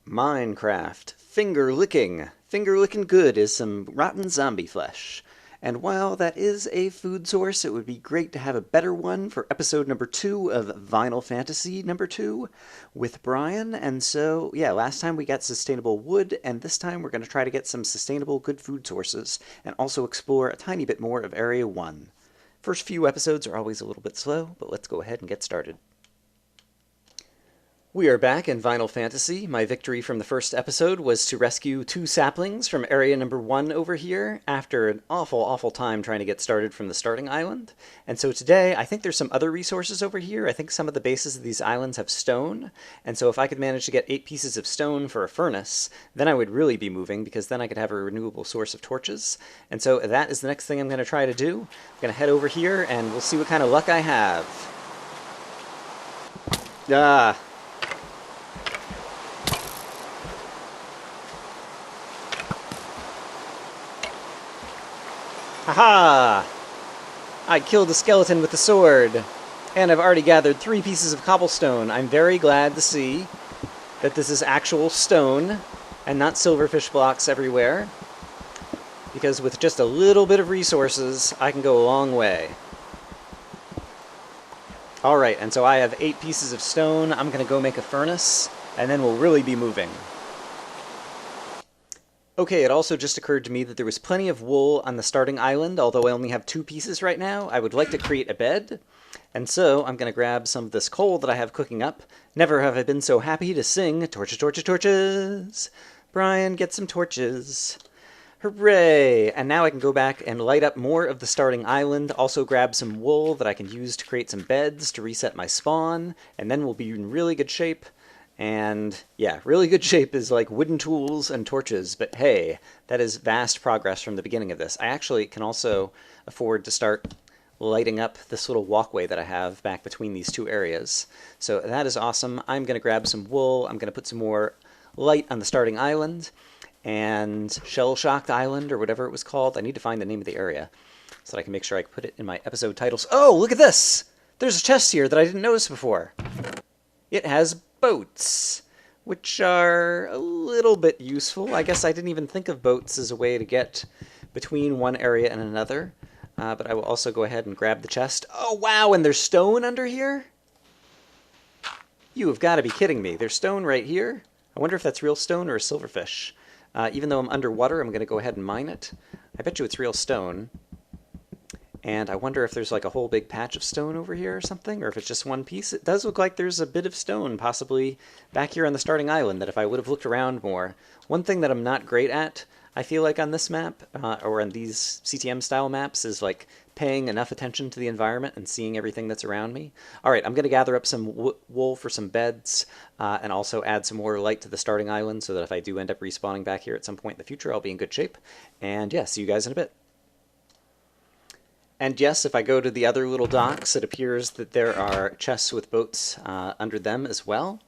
Minecraft. Finger licking. Finger licking good is some rotten zombie flesh. And while that is a food source, it would be great to have a better one for episode number 2 of Vinyl Fantasy number 2 with Brian. And so, yeah, last time we got sustainable wood, and this time we're going to try to get some sustainable good food sources and also explore a tiny bit more of Area 1. First few episodes are always a little bit slow, but let's go ahead and get started. We are back in Vinyl Fantasy. My victory from the first episode was to rescue 2 saplings from area number 1 over here after an awful time trying to get started from the starting island. And so today, I think there's some other resources over here. I think some of the bases of these islands have stone. And so if I could manage to get 8 pieces of stone for a furnace, then I would really be moving, because then I could have a renewable source of torches. And so that is the next thing I'm going to try to do. I'm going to head over here and we'll see what kind of luck I have. Haha! I killed the skeleton with the sword, and I've already gathered 3 pieces of cobblestone. I'm very glad to see that this is actual stone and not silverfish blocks everywhere, because with just a little bit of resources, I can go a long way. Alright, and so I have 8 pieces of stone. I'm going to go make a furnace, and then we'll really be moving. Okay, it also just occurred to me that there was plenty of wool on the starting island, although I only have 2 pieces right now. I would like to create a bed, and so I'm going to grab some of this coal that I have cooking up. Never have I been so happy to sing, torches, torches, torches! Brian, get some torches. Hooray! And now I can go back and light up more of the starting island, also grab some wool that I can use to create some beds to reset my spawn, and then we'll be in really good shape. And yeah, really good shape is like wooden tools and torches, but hey, that is vast progress from the beginning of this. I actually can also afford to start lighting up this little walkway that I have back between these 2 areas. So that is awesome. I'm going to grab some wool. I'm going to put some more light on the starting island, and Shell-Shocked Island, or whatever it was called. I need to find the name of the area so that I can make sure I can put it in my episode titles. Oh, look at this! There's a chest here that I didn't notice before. It has boats, which are a little bit useful. I guess I didn't even think of boats as a way to get between one area and another. But I will also go ahead and grab the chest. Oh, wow, and there's stone under here? You have got to be kidding me. There's stone right here? I wonder if that's real stone or a silverfish. Even though I'm underwater, I'm going to go ahead and mine it. I bet you it's real stone. And I wonder if there's like a whole big patch of stone over here or something, or if it's just one piece. It does look like there's a bit of stone possibly back here on the starting island that if I would have looked around more. One thing that I'm not great at, I feel like on this map, or on these CTM style maps, is like paying enough attention to the environment and seeing everything that's around me. Alright, I'm going to gather up some wool for some beds, and also add some more light to the starting island so that if I do end up respawning back here at some point in the future, I'll be in good shape. And yeah, see you guys in a bit. And yes, if I go to the other little docks, it appears that there are chests with boats under them as well.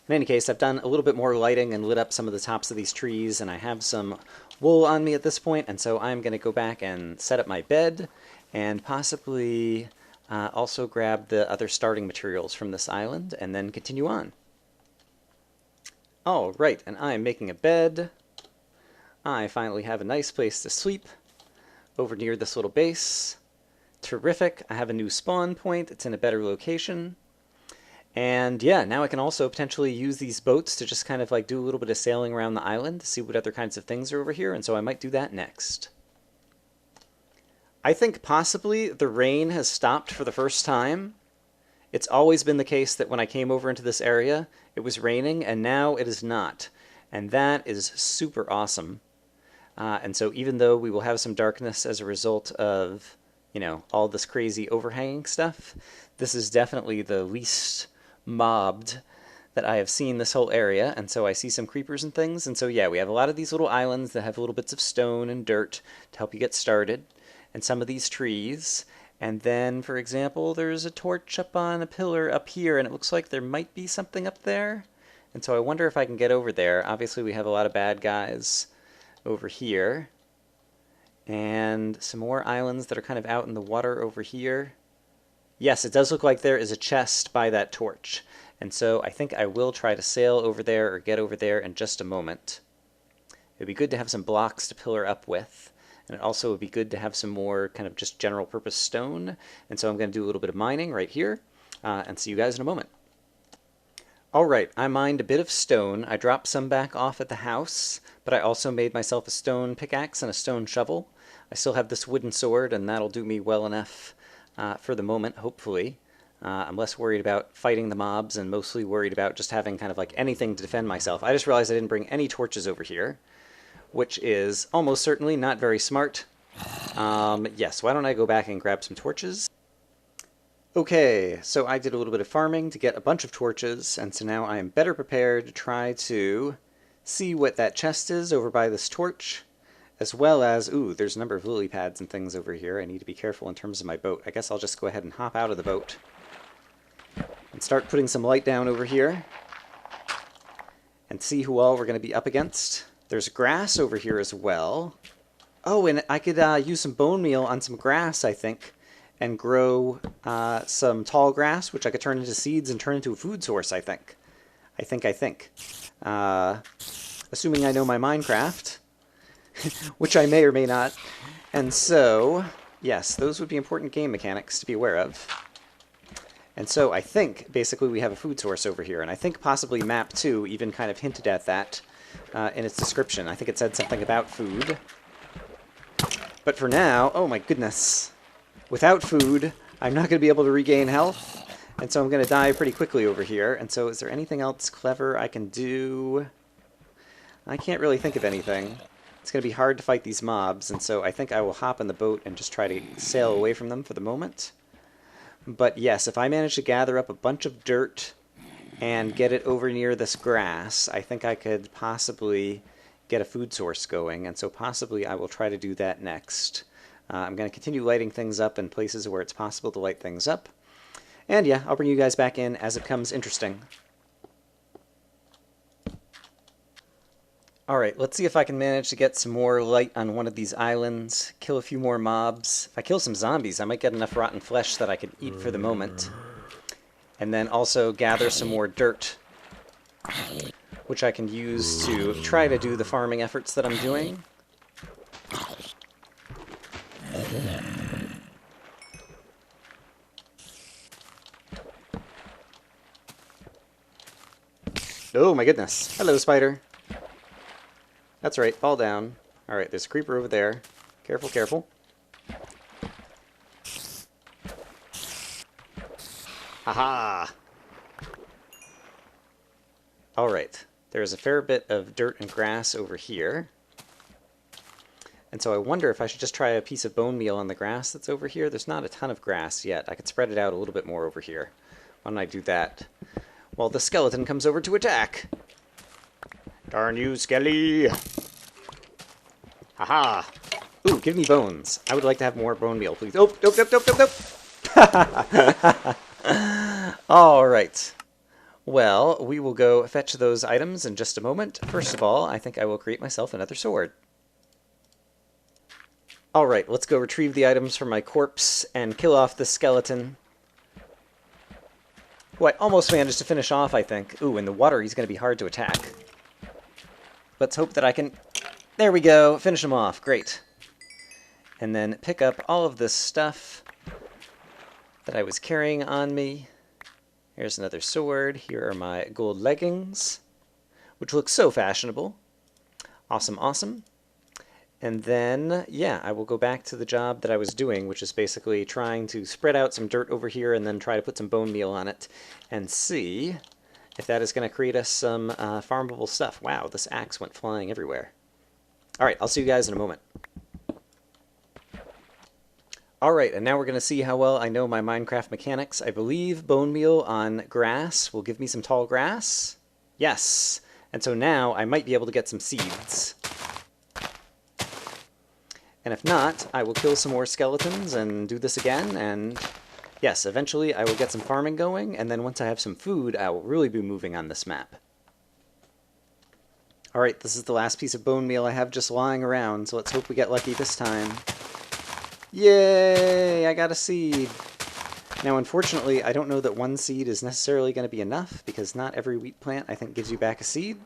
In any case, I've done a little bit more lighting and lit up some of the tops of these trees, and I have some wool on me at this point, and so I'm going to go back and set up my bed, and possibly also grab the other starting materials from this island, and then continue on. All right, and I'm making a bed. I finally have a nice place to sleep over near this little base. Terrific. I have a new spawn point. It's in a better location. And yeah, now I can also potentially use these boats to just kind of like do a little bit of sailing around the island to see what other kinds of things are over here, and so I might do that next. I think possibly the rain has stopped for the first time. It's always been the case that when I came over into this area, it was raining, and now it is not. And that is super awesome. And so even though we will have some darkness as a result of, you know, all this crazy overhanging stuff, this is definitely the least mobbed that I have seen this whole area. And so I see some creepers and things. And so yeah, we have a lot of these little islands that have little bits of stone and dirt to help you get started. And some of these trees. And then, for example, there's a torch up on a pillar up here, and it looks like there might be something up there. And so I wonder if I can get over there. Obviously we have a lot of bad guys over here, and some more islands that are kind of out in the water over here. Yes, it does look like there is a chest by that torch. And so I think I will try to sail over there or get over there in just a moment. It would be good to have some blocks to pillar up with. And it also would be good to have some more kind of just general purpose stone. And so I'm going to do a little bit of mining right here and see you guys in a moment. Alright, I mined a bit of stone. I dropped some back off at the house, but I also made myself a stone pickaxe and a stone shovel. I still have this wooden sword, and that'll do me well enough for the moment, hopefully. I'm less worried about fighting the mobs and mostly worried about just having kind of like anything to defend myself. I just realized I didn't bring any torches over here, which is almost certainly not very smart. Yes, why don't I go back and grab some torches? Okay, so I did a little bit of farming to get a bunch of torches, and so now I am better prepared to try to see what that chest is over by this torch, as well as, ooh, there's a number of lily pads and things over here. I need to be careful in terms of my boat. I guess I'll just go ahead and hop out of the boat and start putting some light down over here and see who all we're going to be up against. There's grass over here as well. Oh, and I could use some bone meal on some grass, I think, and grow some tall grass, which I could turn into seeds and turn into a food source, I think. I think. Assuming I know my Minecraft, which I may or may not. And so, yes, those would be important game mechanics to be aware of. And so I think, basically, we have a food source over here, and I think possibly map 2 even kind of hinted at that in its description. I think it said something about food. But for now, oh my goodness. Without food, I'm not going to be able to regain health, and so I'm going to die pretty quickly over here. And so is there anything else clever I can do? I can't really think of anything. It's going to be hard to fight these mobs, and so I think I will hop in the boat and just try to sail away from them for the moment. But yes, if I manage to gather up a bunch of dirt and get it over near this grass, I think I could possibly get a food source going, and so possibly I will try to do that next. I'm going to continue lighting things up in places where it's possible to light things up. And yeah, I'll bring you guys back in as it becomes interesting. Alright, let's see if I can manage to get some more light on one of these islands, kill a few more mobs. If I kill some zombies, I might get enough rotten flesh that I could eat for the moment. And then also gather some more dirt, which I can use to try to do the farming efforts that I'm doing. Oh my goodness. Hello, spider. That's right, fall down. Alright, there's a creeper over there. Careful, careful. Haha! Alright, there's a fair bit of dirt and grass over here. And so I wonder if I should just try a piece of bone meal on the grass that's over here. There's not a ton of grass yet. I could spread it out a little bit more over here. Why don't I do that? While the skeleton comes over to attack. Darn you, Skelly! Haha! Ooh, give me bones. I would like to have more bone meal, please. Oh, nope. Alright. Well, we will go fetch those items in just a moment. First of all, I think I will create myself another sword. Alright, let's go retrieve the items from my corpse and kill off the skeleton. Who I almost managed to finish off, I think. Ooh, in the water he's going to be hard to attack. Let's hope that I can... There we go! Finish him off. Great. And then pick up all of this stuff that I was carrying on me. Here's another sword. Here are my gold leggings, which look so fashionable. Awesome, awesome. And then, yeah, I will go back to the job that I was doing, which is basically trying to spread out some dirt over here and then try to put some bone meal on it and see if that is going to create us some farmable stuff. Wow, this axe went flying everywhere. Alright, I'll see you guys in a moment. Alright, and now we're going to see how well I know my Minecraft mechanics. I believe bone meal on grass will give me some tall grass. Yes! And so now I might be able to get some seeds. And if not, I will kill some more skeletons and do this again, and yes, eventually I will get some farming going, and then once I have some food, I will really be moving on this map. Alright, this is the last piece of bone meal I have just lying around, so let's hope we get lucky this time. Yay! I got a seed! Now, unfortunately, I don't know that one seed is necessarily going to be enough, because not every wheat plant, I think, gives you back a seed.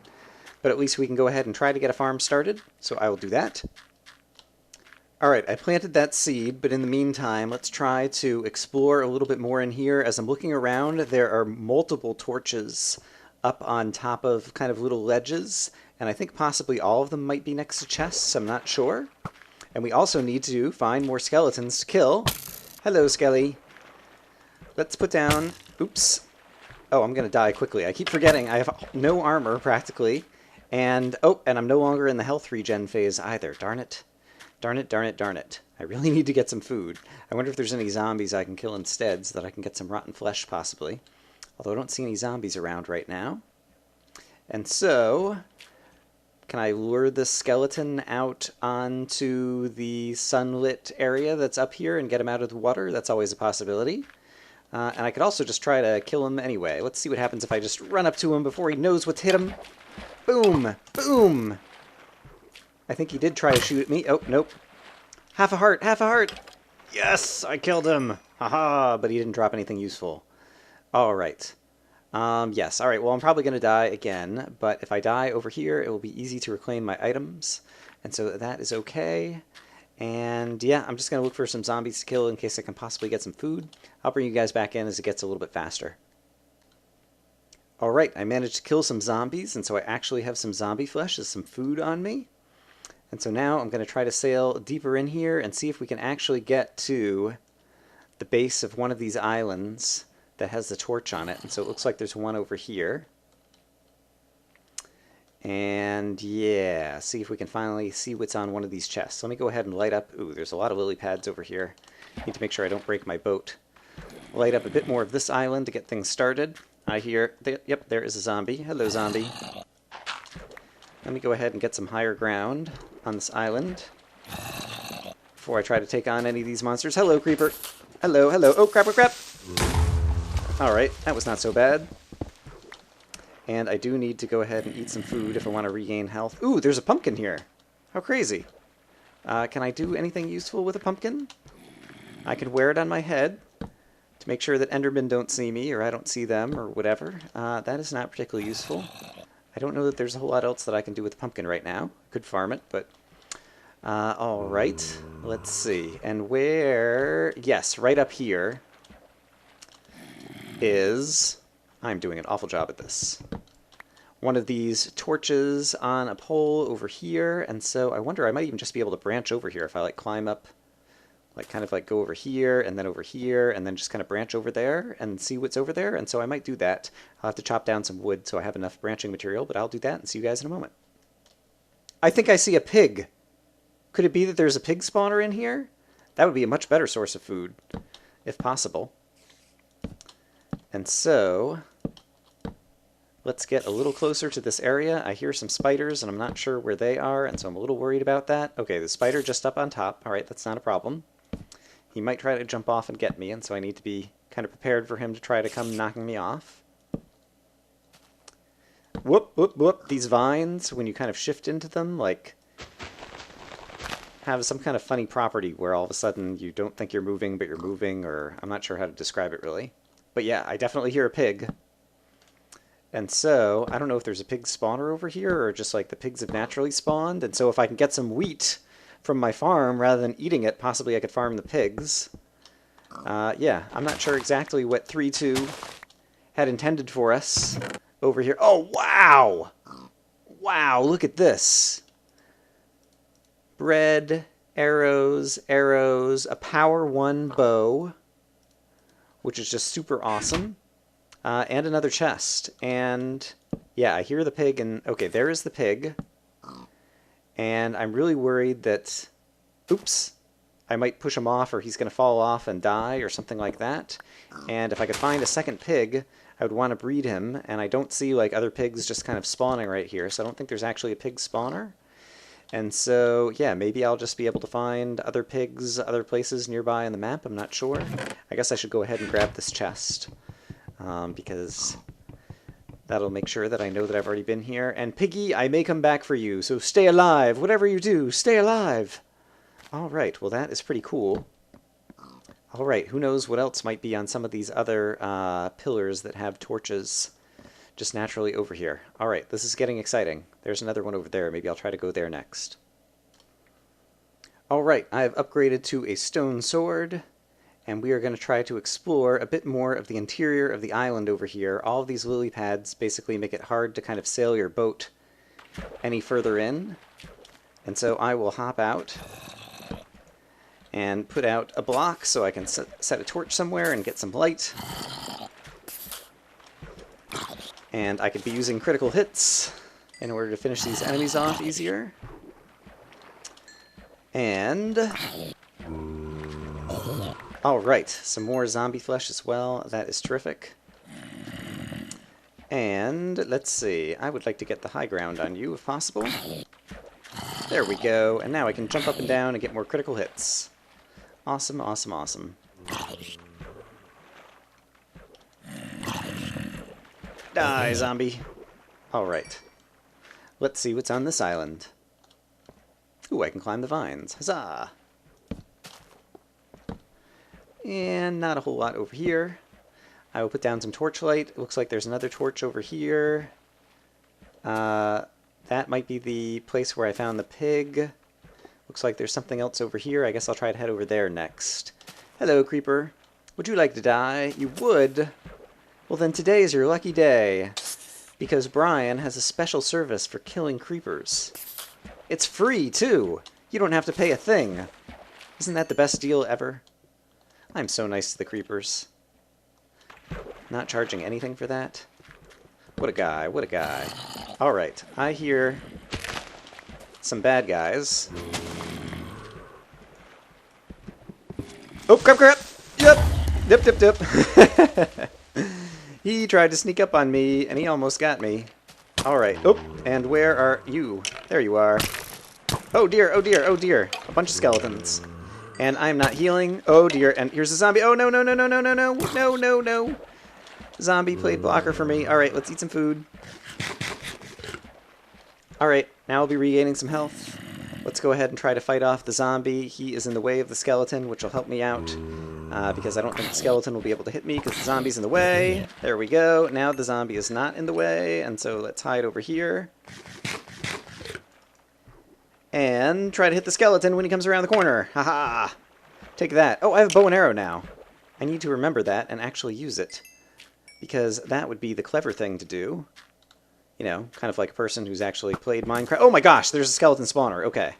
But at least we can go ahead and try to get a farm started, so I will do that. Alright, I planted that seed, but in the meantime, let's try to explore a little bit more in here. As I'm looking around, there are multiple torches up on top of kind of little ledges, and I think possibly all of them might be next to chests, I'm not sure. And we also need to find more skeletons to kill. Hello, Skelly. Let's put down... Oops. Oh, I'm going to die quickly. I keep forgetting. I have no armor, practically. And, oh, and I'm no longer in the health regen phase either. Darn it. Darn it, darn it, darn it. I really need to get some food. I wonder if there's any zombies I can kill instead so that I can get some rotten flesh, possibly. Although I don't see any zombies around right now. And so... Can I lure this skeleton out onto the sunlit area that's up here and get him out of the water? That's always a possibility. And I could also just try to kill him anyway. Let's see what happens if I just run up to him before he knows what's hit him. Boom! Boom! I think he did try to shoot at me. Oh, nope. Half a heart! Half a heart! Yes! I killed him! Haha! But he didn't drop anything useful. Alright. Yes, alright, well I'm probably going to die again, but if I die over here, it will be easy to reclaim my items, and so that is okay. And yeah, I'm just going to look for some zombies to kill in case I can possibly get some food. I'll bring you guys back in as it gets a little bit faster. Alright, I managed to kill some zombies, and so I actually have some zombie flesh as some food on me. And so now I'm going to try to sail deeper in here and see if we can actually get to the base of one of these islands that has the torch on it. And so it looks like there's one over here. And yeah, see if we can finally see what's on one of these chests. Let me go ahead and light up. Ooh, there's a lot of lily pads over here. Need to make sure I don't break my boat. Light up a bit more of this island to get things started. I hear, yep, there is a zombie. Hello, zombie. Let me go ahead and get some higher ground on this island before I try to take on any of these monsters. Hello, creeper. Hello, hello. Oh, crap, oh, crap. Alright, that was not so bad. And I do need to go ahead and eat some food if I want to regain health. Ooh, there's a pumpkin here. How crazy. Can I do anything useful with a pumpkin? I can wear it on my head to make sure that Endermen don't see me or I don't see them or whatever. That is not particularly useful. I don't know that there's a whole lot else that I can do with the pumpkin right now. Could farm it, but... alright, let's see. And where... Yes, right up here is... I'm doing an awful job at this. One of these torches on a pole over here, and so I wonder, I might even just be able to branch over here if I, like, climb up, like, kind of, like, go over here, and then just kind of branch over there and see what's over there, and so I might do that. I'll have to chop down some wood so I have enough branching material, but I'll do that and see you guys in a moment. I think I see a pig. Could it be that there's a pig spawner in here? That would be a much better source of food, if possible. And so, let's get a little closer to this area. I hear some spiders, and I'm not sure where they are, and so I'm a little worried about that. Okay, the spider just up on top. Alright, that's not a problem. He might try to jump off and get me, and so I need to be kind of prepared for him to try to come knocking me off. Whoop, whoop, whoop. These vines, when you kind of shift into them, like, have some kind of funny property where all of a sudden you don't think you're moving, but you're moving, or I'm not sure how to describe it really. But yeah, I definitely hear a pig. And so, I don't know if there's a pig spawner over here, or just like the pigs have naturally spawned. And so if I can get some wheat from my farm, rather than eating it, possibly I could farm the pigs. Yeah, I'm not sure exactly what 3-2 had intended for us over here. Oh, wow! Wow, look at this. Bread, arrows, arrows, a power 1 bow, which is just super awesome. And another chest. And yeah, I hear the pig, and okay, there is the pig. And I'm really worried that, oops, I might push him off, or he's going to fall off and die, or something like that. And if I could find a second pig, I would want to breed him. And I don't see like other pigs just kind of spawning right here, so I don't think there's actually a pig spawner. And so, yeah, maybe I'll just be able to find other pigs, other places nearby on the map. I'm not sure. I guess I should go ahead and grab this chest. Because that'll make sure that I know that I've already been here. And Piggy, I may come back for you, so stay alive. Whatever you do, stay alive. All right, well that is pretty cool. Alright, who knows what else might be on some of these other pillars that have torches just naturally over here. Alright, this is getting exciting. There's another one over there. Maybe I'll try to go there next. Alright, I've upgraded to a stone sword, and we are going to try to explore a bit more of the interior of the island over here. All of these lily pads basically make it hard to kind of sail your boat any further in. And so I will hop out and put out a block so I can set a torch somewhere and get some light. And I could be using critical hits in order to finish these enemies off easier. And alright, some more zombie flesh as well. That is terrific. And let's see, I would like to get the high ground on you if possible. There we go, and now I can jump up and down and get more critical hits. Awesome, awesome, awesome. Die, zombie. Alright. Let's see what's on this island. Ooh, I can climb the vines. Huzzah! And not a whole lot over here. I will put down some torchlight. It looks like there's another torch over here. That might be the place where I found the pig. Looks like there's something else over here. I guess I'll try to head over there next. Hello, creeper. Would you like to die? You would? Well, then today is your lucky day, because Brian has a special service for killing creepers. It's free, too! You don't have to pay a thing. Isn't that the best deal ever? I'm so nice to the creepers. Not charging anything for that? What a guy, what a guy. Alright, I hear some bad guys. Oh, crap, crap! Yep! Dip, dip, dip. He tried to sneak up on me, and he almost got me. Alright, oh, and where are you? There you are. Oh dear, oh dear, oh dear. A bunch of skeletons. And I'm not healing. Oh dear, and here's a zombie. Oh no, no, no, no, no, no, no, no, no, no. Zombie played blocker for me. Alright, let's eat some food. Alright, now I'll be regaining some health. Let's go ahead and try to fight off the zombie. He is in the way of the skeleton, which will help me out. Because I don't think the skeleton will be able to hit me because the zombie's in the way. There we go. Now the zombie is not in the way, and so let's hide over here. And try to hit the skeleton when he comes around the corner. Haha! Take that. Oh, I have a bow and arrow now. I need to remember that and actually use it. Because that would be the clever thing to do. You know, kind of like a person who's actually played Minecraft. Oh my gosh, there's a skeleton spawner. Okay.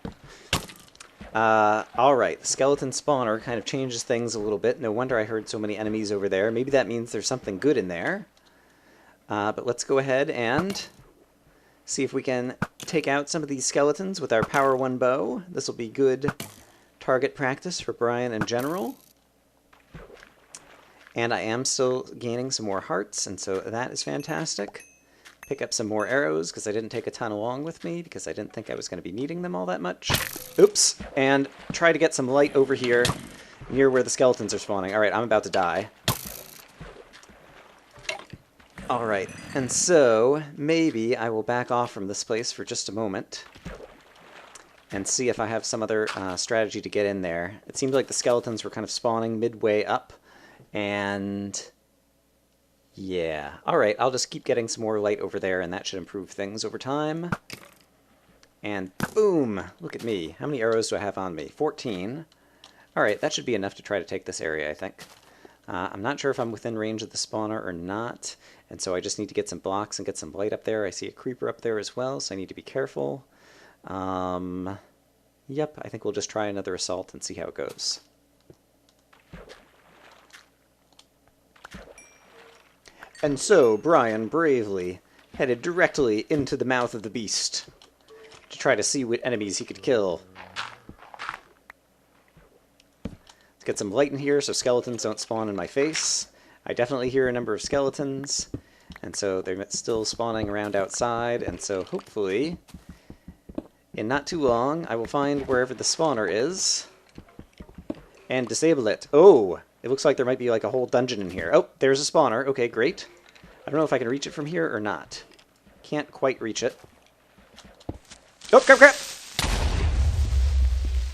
Alright, the skeleton spawner kind of changes things a little bit. No wonder I heard so many enemies over there. Maybe that means there's something good in there. But let's go ahead and see if we can take out some of these skeletons with our Power 1 bow. This will be good target practice for Brian in general. And I am still gaining some more hearts, and so that is fantastic. Pick up some more arrows, because I didn't take a ton along with me, because I didn't think I was going to be needing them all that much. Oops! And try to get some light over here, near where the skeletons are spawning. Alright, I'm about to die. Alright, and so, maybe I will back off from this place for just a moment, and see if I have some other strategy to get in there. It seemed like the skeletons were kind of spawning midway up, and yeah. Alright, I'll just keep getting some more light over there, and that should improve things over time. And boom! Look at me. How many arrows do I have on me? 14. Alright, that should be enough to try to take this area, I think. I'm not sure if I'm within range of the spawner or not, and so I just need to get some blocks and get some light up there. I see a creeper up there as well, so I need to be careful. Yep, I think we'll just try another assault and see how it goes. And so, Brian bravely headed directly into the mouth of the beast to try to see what enemies he could kill. Let's get some light in here so skeletons don't spawn in my face. I definitely hear a number of skeletons, and so they're still spawning around outside, and so hopefully, in not too long, I will find wherever the spawner is and disable it. Oh! It looks like there might be like a whole dungeon in here. Oh, there's a spawner. Okay, great. I don't know if I can reach it from here or not. Can't quite reach it. Oh, crap, crap!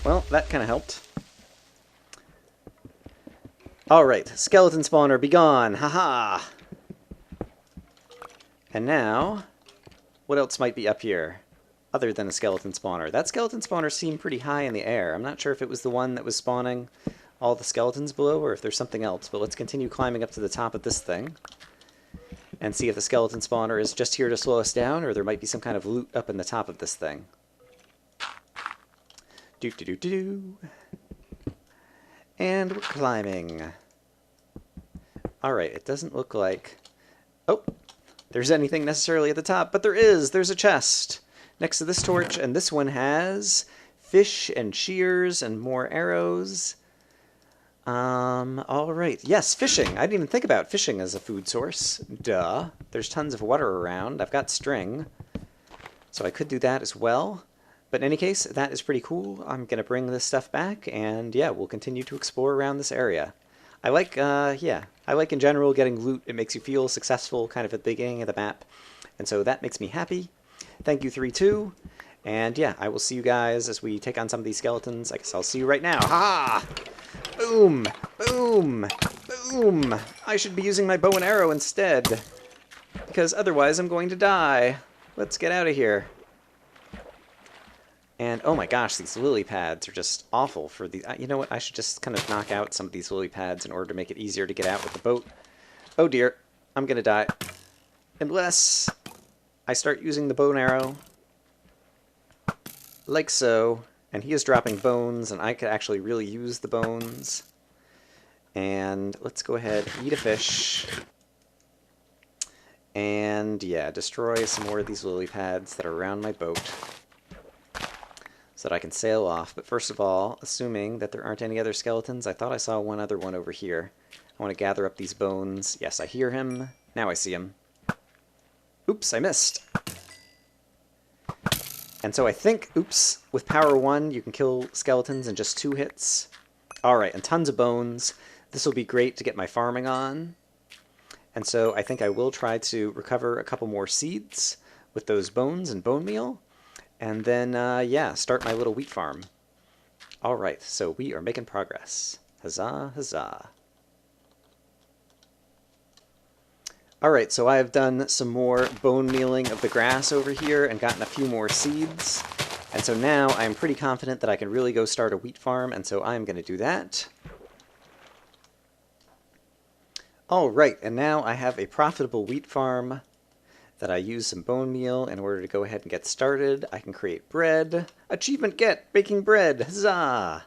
Well, that kind of helped. Alright, skeleton spawner, be gone! Haha! And now, what else might be up here? Other than a skeleton spawner. That skeleton spawner seemed pretty high in the air. I'm not sure if it was the one that was spawning all the skeletons below or if there's something else, but let's continue climbing up to the top of this thing and see if the skeleton spawner is just here to slow us down or there might be some kind of loot up in the top of this thing. Doo-doo-doo-doo. And we're climbing. Alright, it doesn't look like... Oh! There's anything necessarily at the top, but there is! There's a chest next to this torch, and this one has fish and shears and more arrows. Alright. Yes, fishing! I didn't even think about fishing as a food source. Duh. There's tons of water around. I've got string, so I could do that as well. But in any case, that is pretty cool. I'm going to bring this stuff back, and yeah, we'll continue to explore around this area. I like in general getting loot. It makes you feel successful kind of at the beginning of the map, and so that makes me happy. Thank you, 3-2, and yeah, I will see you guys as we take on some of these skeletons. I guess I'll see you right now. Ha! Boom! Boom! Boom! I should be using my bow and arrow instead, because otherwise I'm going to die. Let's get out of here. And, oh my gosh, these lily pads are just awful for the... You know what, I should just kind of knock out some of these lily pads in order to make it easier to get out with the boat. Oh dear, I'm gonna die. Unless I start using the bow and arrow. Like so. And he is dropping bones, and I could actually really use the bones. And let's go ahead, eat a fish. And, yeah, destroy some more of these lily pads that are around my boat, so that I can sail off. But first of all, assuming that there aren't any other skeletons, I thought I saw one other one over here. I want to gather up these bones. Yes, I hear him. Now I see him. Oops, I missed. And so I think, oops, with power 1, you can kill skeletons in just 2 hits. Alright, and tons of bones. This will be great to get my farming on. And so I think I will try to recover a couple more seeds with those bones and bone meal. And then, yeah, start my little wheat farm. Alright, so we are making progress. Huzzah, huzzah. Alright, so I have done some more bone mealing of the grass over here and gotten a few more seeds. And so now I'm pretty confident that I can really go start a wheat farm, and so I'm going to do that. Alright, and now I have a profitable wheat farm that I use some bone meal in order to go ahead and get started. I can create bread. Achievement get! Baking bread! Huzzah!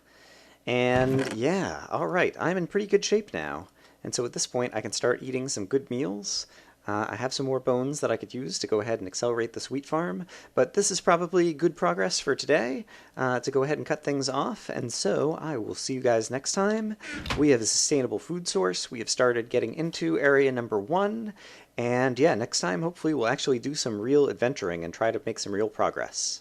And yeah, alright, I'm in pretty good shape now. And so at this point I can start eating some good meals. I have some more bones that I could use to go ahead and accelerate this wheat farm, but this is probably good progress for today to go ahead and cut things off, and so I will see you guys next time. We have a sustainable food source. We have started getting into area number 1, and yeah, next time hopefully we'll actually do some real adventuring and try to make some real progress.